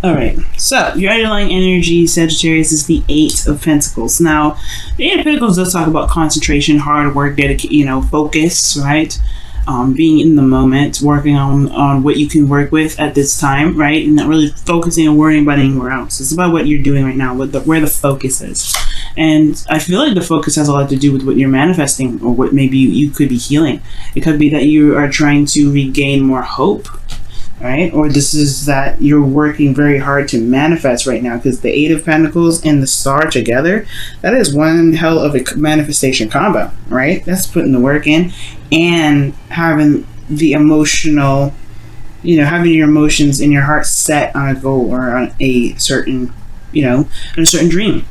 All right. So your underlying energy, Sagittarius, is the Eight of Pentacles. Now, the Eight of Pentacles does talk about concentration, hard work, focus, right? Being in the moment, working on what you can work with at this time, right? And not really focusing and worrying about anywhere else. It's about what you're doing right now, where the focus is. And I feel like the focus has a lot to do with what you're manifesting, or what maybe you could be healing. It could be that you are trying to regain more hope, right? Or this is that you're working very hard to manifest right now, because the Eight of Pentacles and the Star together, that is one hell of a manifestation combo, right? That's putting the work in and having the emotional, having your emotions and your heart set on a goal or on a certain, on a certain dream.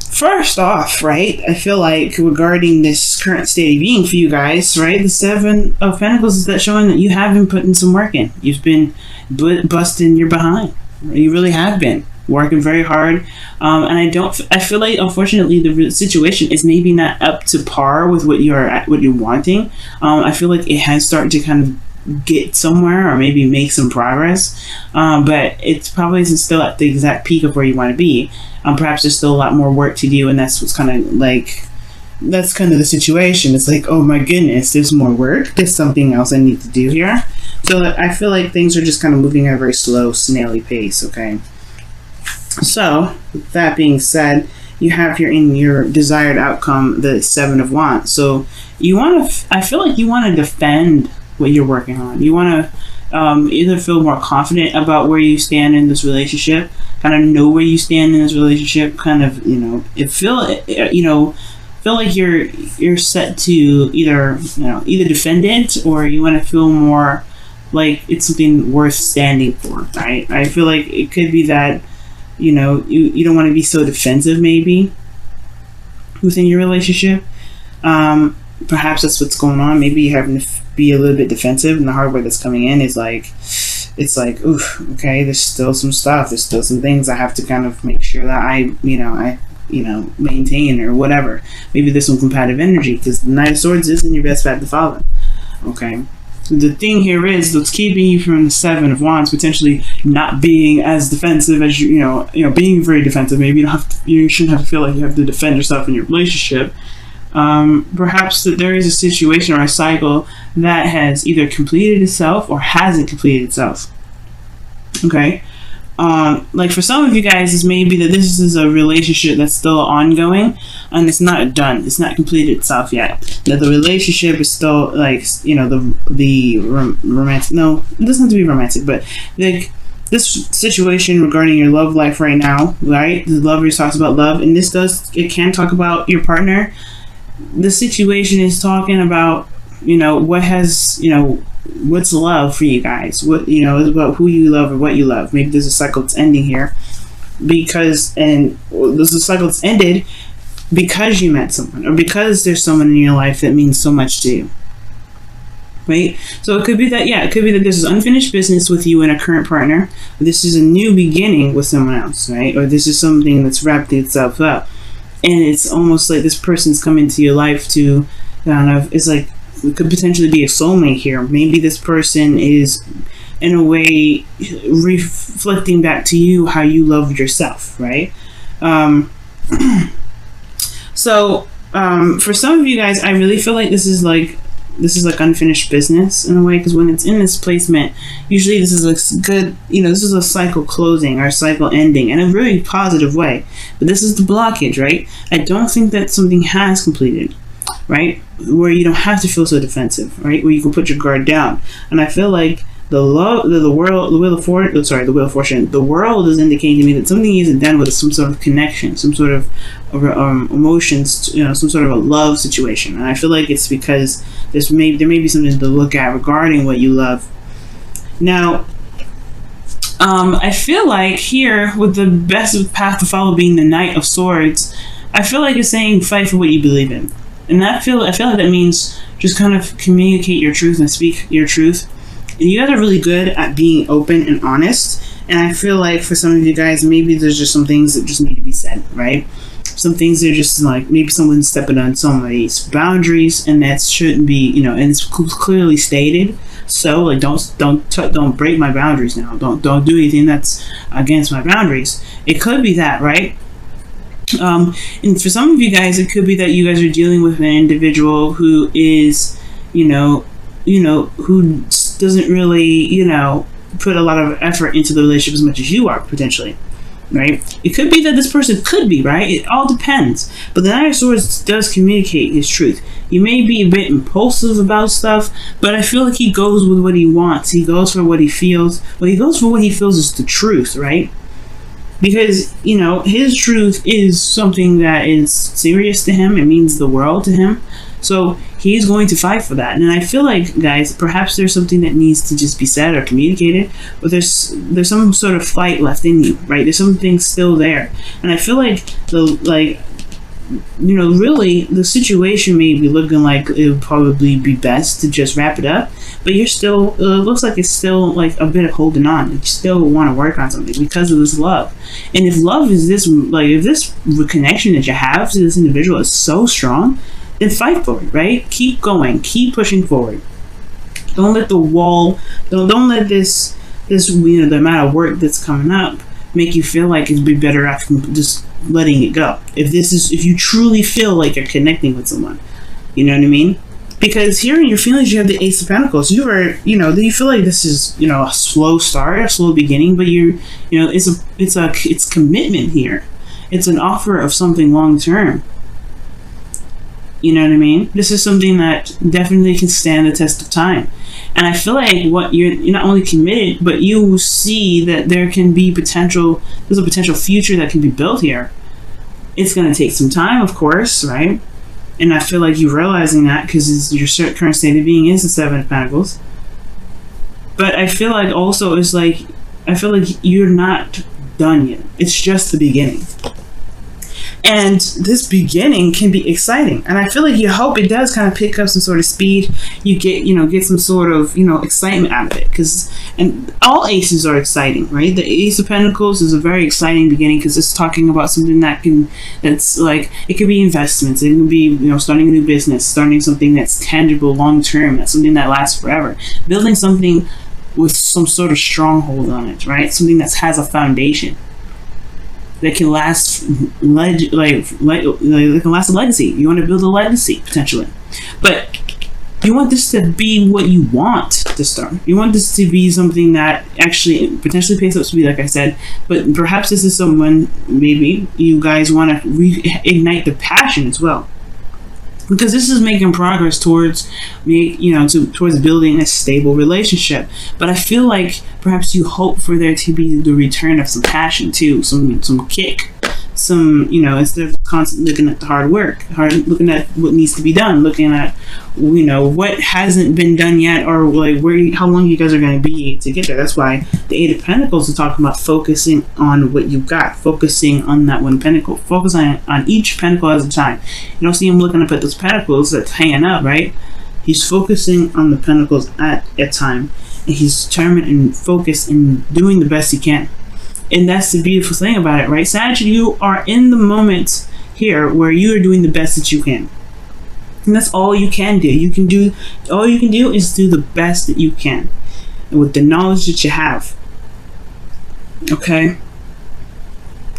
First off, right, I feel like regarding this current state of being for you guys, right, the Seven of Pentacles is that showing that you have been putting some work in. You've been busting your behind. You really have been working very hard. And I feel like, unfortunately, the situation is maybe not up to par with what you're wanting. I feel like it has started to kind of get somewhere, or maybe make some progress, but it's probably isn't still at the exact peak of where you want to be. Perhaps there's still a lot more work to do, and that's what's kind of the situation. It's like, oh my goodness, there's more work, there's something else I need to do here. So I feel like things are just kind of moving at a very slow, snaily pace. Okay, so with that being said, you have here in your desired outcome the Seven of Wands. So I feel like you want to defend what you're working on. You want to either feel more confident about where you stand in this relationship, kind of know where you stand in this relationship, kind of, feel like you're set to either defend it, or you want to feel more like it's something worth standing for, right? I feel like it could be that, you don't want to be so defensive maybe within your relationship. Perhaps that's what's going on. Maybe you're having to be a little bit defensive, and the hard work that's coming in is it's like, oof, okay, there's still some stuff. There's still some things I have to kind of make sure that I maintain, or whatever. Maybe there's some competitive energy, because the Knight of Swords isn't your best path to follow. Okay. The thing here is what's keeping you from the Seven of Wands potentially not being as defensive as being very defensive. Maybe you shouldn't have to feel like you have to defend yourself in your relationship. Perhaps that there is a situation or a cycle that has either completed itself or hasn't completed itself. Okay. Like for some of you guys, it's maybe that this is a relationship that's still ongoing and it's not done. It's not completed itself yet. That the relationship is still the romantic. No, it doesn't have to be romantic, but this situation regarding your love life right now, right? The lover talks about love, and it can talk about your partner. The situation is talking about, what's love for you guys? What, is about who you love or what you love. Maybe there's a cycle that's ending here there's a cycle that's ended because you met someone, or because there's someone in your life that means so much to you. Right? So it could be that this is unfinished business with you and a current partner. This is a new beginning with someone else, right? Or this is something that's wrapped itself up. And it's almost like this person's come into your life to it's like, it could potentially be a soulmate here. Maybe this person is, in a way, reflecting back to you how you loved yourself, right? So for some of you guys, I really feel like this is like unfinished business in a way, because when it's in this placement, usually this is a good, this is a cycle closing or a cycle ending in a very positive way. But this is the blockage, right? I don't think that something has completed, right? Where you don't have to feel so defensive, right? Where you can put your guard down. And I feel like the Wheel of Fortune, the world is indicating to me that something isn't done with some sort of connection, some sort of emotions, some sort of a love situation. And I feel like it's because there may be something to look at regarding what you love. Now, I feel like here, with the best path to follow being the Knight of Swords, I feel like it's saying fight for what you believe in. And I feel like that means just kind of communicate your truth and speak your truth. And you guys are really good at being open and honest. And I feel like for some of you guys, maybe there's just some things that just need to be said, right? some things are just like maybe someone's stepping on somebody's boundaries, and that shouldn't be, you know, and it's clearly stated. So like, don't break my boundaries now. Don't do anything that's against my boundaries. It could be that, right? And for some of you guys, it could be that you guys are dealing with an individual who is, who doesn't really, put a lot of effort into the relationship as much as you are, potentially, right? It could be that this person could be, right? It all depends. But the Knight of Swords does communicate his truth. You may be a bit impulsive about stuff, but I feel like he goes with what he wants. He goes for what he feels. Well, he goes for what he feels is the truth, right? Because, his truth is something that is serious to him. It means the world to him. So he's going to fight for that. And I feel like, guys, perhaps there's something that needs to just be said or communicated, but there's some sort of fight left in you, right? There's something still there. And I feel like really the situation may be looking like it would probably be best to just wrap it up, but you're still, it looks like it's still like a bit of holding on. You still want to work on something because of this love. And if love is this, like, if this connection that you have to this individual is so strong, then fight for it, right? Keep going, keep pushing forward. Don't let the wall, don't let this, the amount of work that's coming up make you feel like it'd be better off just letting it go. If you truly feel like you're connecting with someone, you know what I mean? Because here in your feelings, you have the Ace of Pentacles. You feel like this is, a slow start, a slow beginning, but it's commitment here. It's an offer of something long term. You know what I mean? This is something that definitely can stand the test of time. And I feel like you're not only committed, but you see that there's a potential future that can be built here. It's going to take some time, of course, right? And I feel like you're realizing that because your current state of being is the Seven of Pentacles. But I feel like also you're not done yet. It's just the beginning. And this beginning can be exciting. And I feel like you hope it does kind of pick up some sort of speed. You get some sort of, excitement out of it. And all aces are exciting, right? The Ace of Pentacles is a very exciting beginning because it's talking about something that's like, it could be investments. It could be, starting a new business, starting something that's tangible long term. That's something that lasts forever. Building something with some sort of stronghold on it, right? Something that has a foundation that can last, can last a legacy. You want to build a legacy potentially, but you want this to be what you want to start. You want this to be something that actually potentially pays up speed, like I said. But perhaps this is someone, maybe you guys want to reignite the passion as well, because this is making progress towards towards building a stable relationship. But I feel like perhaps you hope for there to be the return of some passion too, some kick, instead of constantly looking at the hard work, looking at what needs to be done, looking at what hasn't been done yet, or like how long you guys are going to be to get there. That's why the Eight of Pentacles is talking about focusing on what you've got, focusing on that one pentacle, focusing on each pentacle at a time. You don't see him looking up at those pentacles that's hanging up, right? He's focusing on the pentacles at a time, and he's determined and focused and doing the best he can. And that's the beautiful thing about it, right? Sag, you are in the moment here where you are doing the best that you can. And that's all you can do. All you can do is do the best that you can, and with the knowledge that you have. Okay?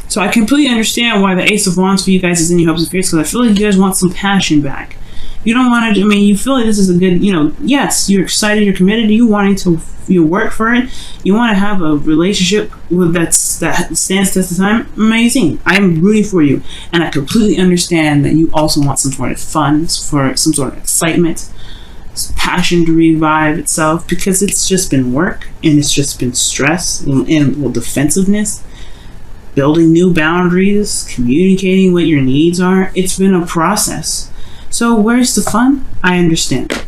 So I completely understand why the Ace of Wands for you guys is in your hopes and fears, because I feel like you guys want some passion back. You don't want to, you feel like this is a good, yes, you're excited, you're committed, you wanting to work for it, you want to have a relationship that stands test of time. Amazing. I'm rooting for you. And I completely understand that you also want some sort of fun, for some sort of excitement, passion to revive itself, because it's just been work, and it's just been stress and defensiveness, building new boundaries, communicating what your needs are. It's been a process. So where's the fun? I understand.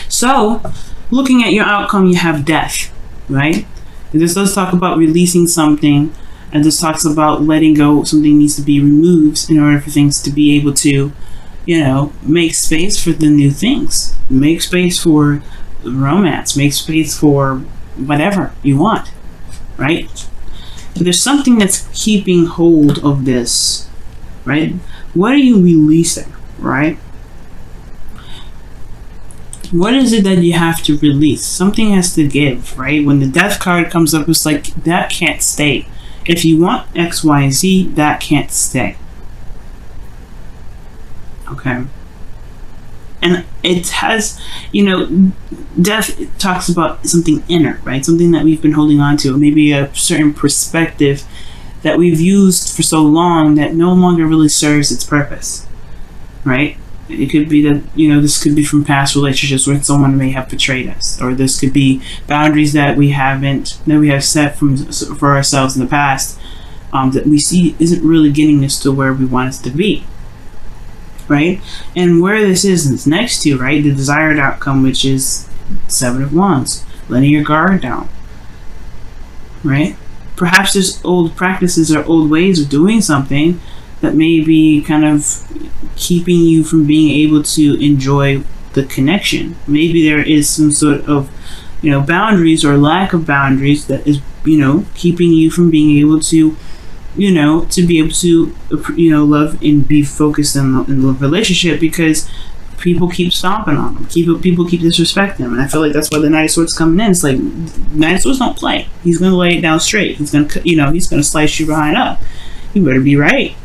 So, looking at your outcome, you have death, right? And this does talk about releasing something, and this talks about letting go. Something needs to be removed in order for things to be able to, make space for the new things. Make space for romance. Make space for whatever you want, right? But there's something that's keeping hold of this right? What are you releasing, right? What is it that you have to release? Something has to give, right? When the death card comes up, it's like, that can't stay. If you want X, Y, Z, that can't stay. Okay. And it has, you know, death talks about something inner, right? Something that we've been holding on to. Maybe a certain perspective that we've used for so long that no longer really serves its purpose, right? It could be that, you know, this could be from past relationships where someone may have betrayed us, or this could be boundaries that we have set for ourselves in the past, that we see isn't really getting us to where we want us to be, right? And where this is next to, right, the desired outcome, which is 7 of Wands, letting your guard down, right? Perhaps there's old practices or old ways of doing something that may be kind of keeping you from being able to enjoy the connection. Maybe there is some sort of, you know, boundaries or lack of boundaries that is, you know, keeping you from being able to, you know, to be able to, you know, love and be focused in the relationship, because people keep stomping on them. People keep disrespecting them. And I feel like that's why the Knight of Swords coming in. It's like, Knight of Swords don't play. He's going to lay it down straight. He's going to, you know, he's going to slice you behind up. You better be right.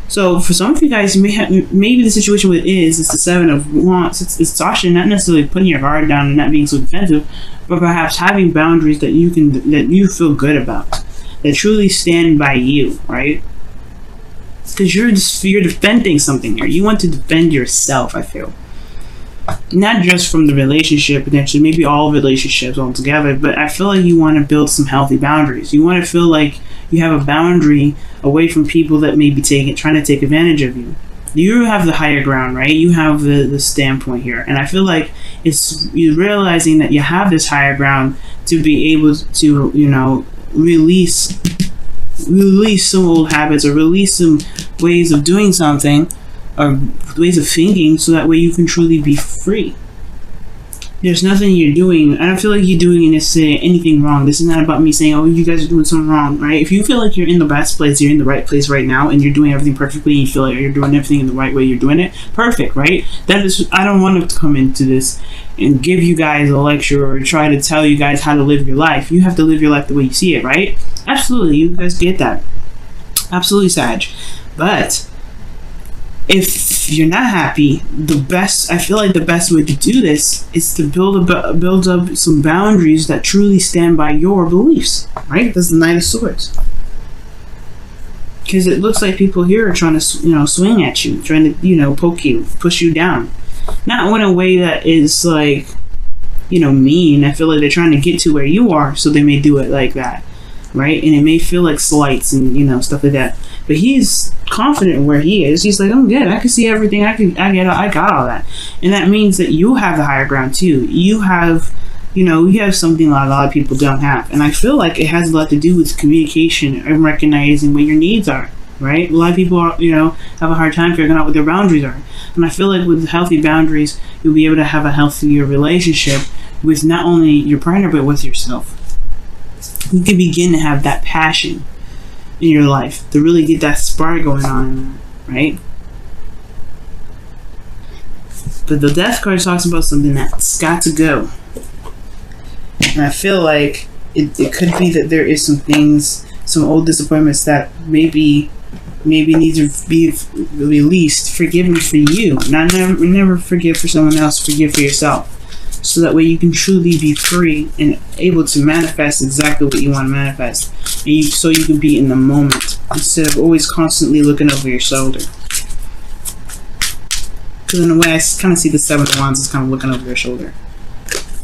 So for some of you guys, maybe the situation with it's the 7 of Wands. It's actually not necessarily putting your guard down and not being so defensive, but perhaps having boundaries that you feel good about, that truly stand by you, right? Because you're defending something here. You want to defend yourself, I feel. Not just from the relationship, potentially, maybe all relationships altogether, but I feel like you want to build some healthy boundaries. You want to feel like you have a boundary away from people that may be trying to take advantage of you. You have the higher ground, right? You have the standpoint here. And I feel like you're realizing that you have this higher ground to be able to, you know, release some old habits, or release some ways of doing something, or ways of thinking, so that way you can truly be free. There's nothing you're doing. I don't feel like you're doing necessarily anything wrong. This is not about me saying, oh, you guys are doing something wrong, right? If you feel like you're in the best place, you're in the right place right now, and you're doing everything perfectly, and you feel like you're doing everything in the right way, you're doing it perfect, right? That is, I don't want to come into this and give you guys a lecture or try to tell you guys how to live your life. You have to live your life the way you see it, right? Absolutely, you guys get that. Absolutely, Sag. But if you're not happy, I feel like the best way to do this is to build up some boundaries that truly stand by your beliefs, right? That's the Knight of Swords. Because it looks like people here are trying to, you know, swing at you, trying to, you know, poke you, push you down. Not in a way that is like, you know, mean. I feel like they're trying to get to where you are, so they may do it like that, right? And it may feel like slights and, you know, stuff like that. But he's confident in where he is. He's like, I'm good. I can see everything. I got all that. And that means that you have the higher ground too. You have, you know, you have something a lot of people don't have. And I feel like it has a lot to do with communication and recognizing what your needs are, right? A lot of people are, you know, have a hard time figuring out what their boundaries are. And I feel like with healthy boundaries, you'll be able to have a healthier relationship with not only your partner, but with yourself. You can begin to have that passion in your life to really get that spark going on, right? But the Death card talks about something that's got to go. And I feel like it could be that there is some things, some old disappointments that maybe need to be released, forgiven for you. Never forgive for someone else, forgive for yourself. So that way you can truly be free and able to manifest exactly what you want to manifest. And so you can be in the moment instead of always constantly looking over your shoulder. Because in a way, I kind of see the 7 of Wands as kind of looking over your shoulder.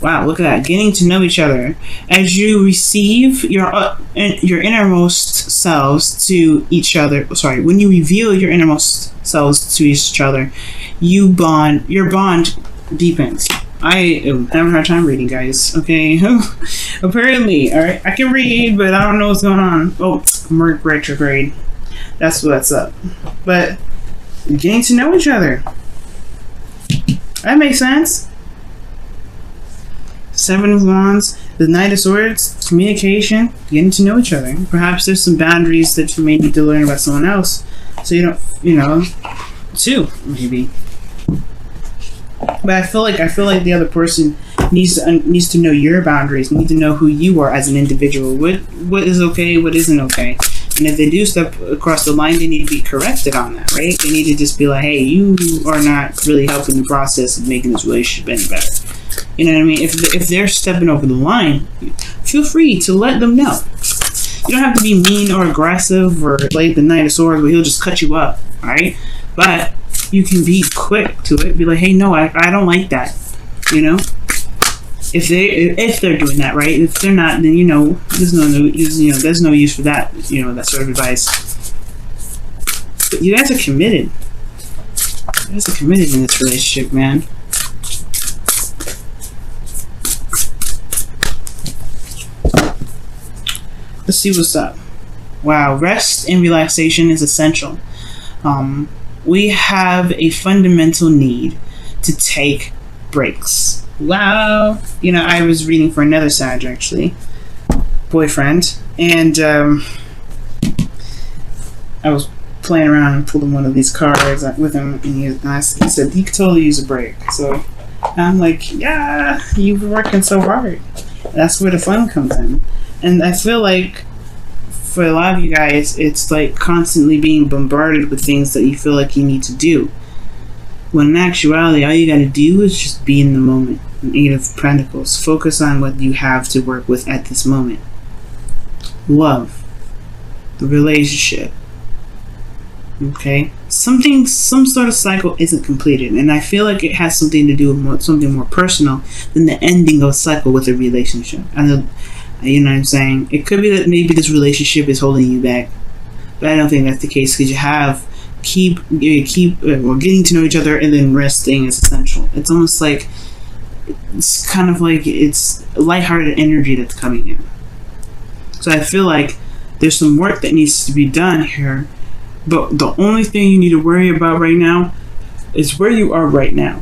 Wow, look at that. Getting to know each other. As you receive your innermost selves to each other. When you reveal your innermost selves to each other, your bond deepens. I am having a hard time reading, guys. Okay, apparently, all right. I can read, but I don't know what's going on. Oh, Merc retrograde. That's what's up. But getting to know each other. That makes sense. 7 of Wands, the Knight of Swords, communication, getting to know each other. Perhaps there's some boundaries that you may need to learn about someone else. So you don't, you know, 2 maybe. But I feel like the other person needs to know your boundaries, need to know who you are as an individual. What is okay, what isn't okay. And if they do step across the line, they need to be corrected on that, right? They need to just be like, hey, you are not really helping the process of making this relationship any better. You know what I mean? If they're stepping over the line, feel free to let them know. You don't have to be mean or aggressive or like the Knight of Swords where he'll just cut you up, alright? But you can be quick to it. Be like, hey, no, I don't like that. You know? If they're doing that, right? If they're not, then there's no use for that. That sort of advice. But you guys are committed. You guys are committed in this relationship, man. Let's see what's up. Wow, rest and relaxation is essential. We have a fundamental need to take breaks. Wow. I was reading for another Sag, actually. Boyfriend. And I was playing around and pulled one of these cards with him. And he said, he could totally use a break. So I'm like, yeah, you've been working so hard. That's where the fun comes in. And I feel like for a lot of you guys, it's like constantly being bombarded with things that you feel like you need to do. When in actuality, all you gotta do is just be in the moment. An 8 of Pentacles. Focus on what you have to work with at this moment. Love. The relationship. Okay? Some sort of cycle isn't completed. And I feel like it has something to do with something more personal than the ending of a cycle with a relationship. You know what I'm saying? It could be that maybe this relationship is holding you back. But I don't think that's the case because getting to know each other and then resting is essential. It's almost like it's kind of like it's lighthearted energy that's coming in. So I feel like there's some work that needs to be done here, but the only thing you need to worry about right now is where you are right now.